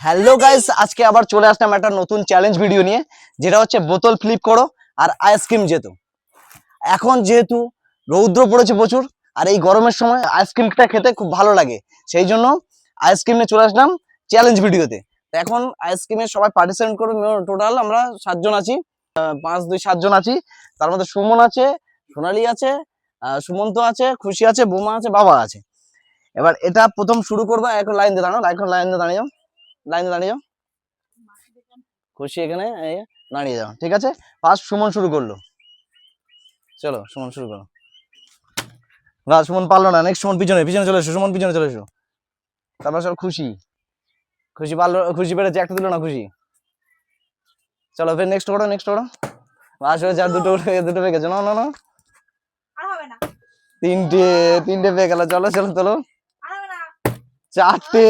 Hello guys, আজকে আবার চলে আসলাম একটা নতুন চ্যালেঞ্জ ভিডিও নিয়ে, যেটা হচ্ছে বোতল ফ্লিপ করো আর আইসক্রিম জেতো। এখন যেহেতু রৌদ্র পড়েছে প্রচুর, আর এই গরমের সময় আইসক্রিমটা খেতে খুব ভালো লাগে, সেই জন্য আইসক্রিম নিয়ে চলে আসলাম চ্যালেঞ্জ ভিডিওতে। তো এখন আইসক্রিমের সবাই পার্টিসিপেট করবে। টোটাল আমরা 7 জন আছি, 5-2-7 জন আছি। তার মধ্যে সুমন আছে, সোনালি আছে, সুমন্ত আছে, খুশি আছে, বোমা আছে, বাবা আছে। এবার এটা প্রথম শুরু করবো। এখন লাইন দিয়ে দাঁড়াও, এখন লাইন দিয়ে দাঁড়িয়ে যাও, লাইন দিয়ে দাঁড়িয়ে যাও। খুশি এখানে দাঁড়িয়ে যাও, ঠিক আছে। ফার্স্ট সুমন শুরু করলো, চলো সুমন শুরু করো। না, সুমন পারলো না। নেক্সট সুমন পিছনে পিছনে চলে এসো, সুমন পিছনে চলে এসো। তারপর চলো খুশি, খুশি পারলো, খুশি পেরেছে, একটা দিল না খুশি। চলো ফের নেক্সট করো, নেক্সট করো। বাস হয়েছে, আর দুটো দুটো পেয়ে গেছে। না না না, তিনটে তিনটে পেয়ে গেল। চলো চলো চলো, 4টে।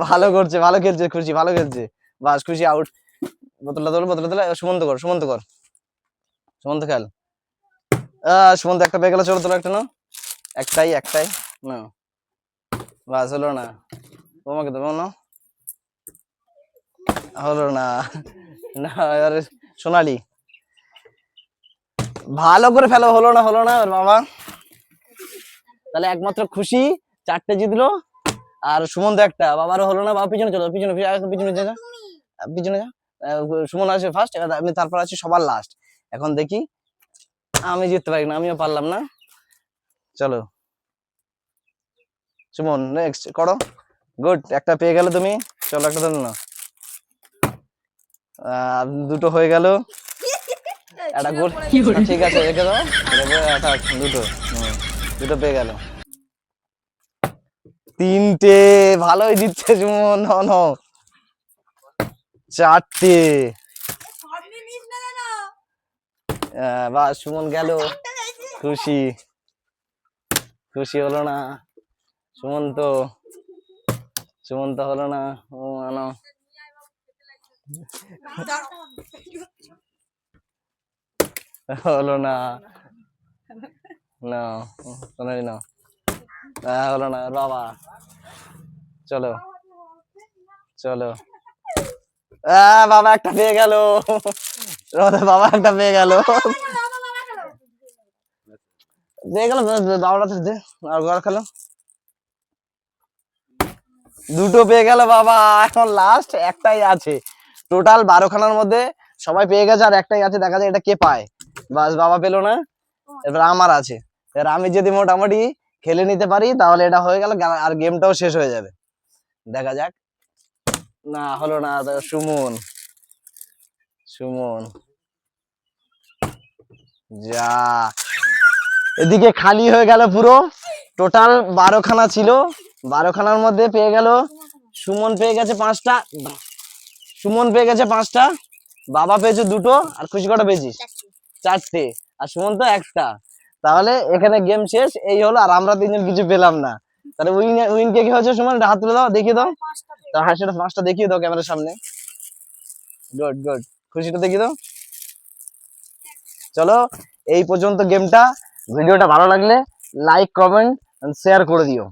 ভালো করছে, ভালো খেলছে খুশি, ভালো খেলছে। বাস খুশি আউট। বোতলটা তোলো, বোতলটা তোলো। সুমন্ত কর, সুমন্ত কর, সুমন্ত খেল। সুমন্ত একটা পেয়ে গেল। চলো তোলো একটা, না একটাই একটাই না, বাস হলো না। তোমাকে দেবো না, হলো না। না এবারে সোনালি, ভালো করে ফেলো, হলো না হলো না। বাবা তাহলে একমাত্র খুশি 4টে জিতলো, আর সুমন্ত একটা। বাবারও হলো না। বাবা পিছনে চলো, পিছনে পিছনে যা, পিছনে যা। সুমন আছে ফার্স্ট, আমি তারপর আছি সবার লাস্ট। এখন দেখি আমি জিততে পারি না, আমিও পারলাম না। চলো সুমন নেক্সট করো। গুড, একটা পেয়ে গেল তুমি। চলো একটা ধরো না, দুটো হয়ে গেল। একটা গোল, ঠিক আছে রেখে দাও। দুটো, দুটো পেয়ে গেল। 3টে, ভালোই দিচ্ছে সুমন। 4টে, বাস সুমন গেল। খুশি, খুশি হলো না। সুমন্ত, সুমন্ত হলো না। ও মানো, হলো না। না শোনাই না, হলো না। বাবা চলো চলো, বাবা একটা পেয়ে গেল। বাবা একটা পেয়ে গেল, পেয়ে গেল। বাবাটা দে, আর ঘর খেলো। দুটো পেয়ে গেল বাবা। এখন লাস্ট একটাই আছে। টোটাল 12খানার মধ্যে সবাই পেয়ে গেছে, আর একটাই আছে। দেখা যায় এটা কে পায়। বাস বাবা পেলো না। এবার আমার আছে। এবার আমি যদি মোটামুটি খেলে নিতে পারি, তাহলে এটা হয়ে গেল, আর গেমটাও শেষ হয়ে যাবে। দেখা যাক। না হলো না। সুমন, সুমন যা, এদিকে খালি হয়ে গেল পুরো। টোটাল 12খানা ছিল, 12খানার মধ্যে পেয়ে গেল সুমন, পেয়ে গেছে 5টা। সুমন পেয়ে গেছে 5টা, বাবা পেয়েছে 2টো, আর খুশি কটা পেয়েছিস? 4টে, আর সুমন তো একটা। তাহলে এখানে গেম শেষ, এই হলো। আর আমরা 3জন কিছু পেলাম না। তাহলে উইন কে কি হয়েছে? সুমন হাত তুলে দাও, দেখিয়ে দাও। হ্যাঁ সেটা 5টা দেখিয়ে দাও ক্যামেরার সামনে। গুড গুড, খুশিটা দেখিয়ে দাও। চলো এই পর্যন্ত গেমটা। ভিডিওটা ভালো লাগলে লাইক, কমেন্ট, শেয়ার করে দিও।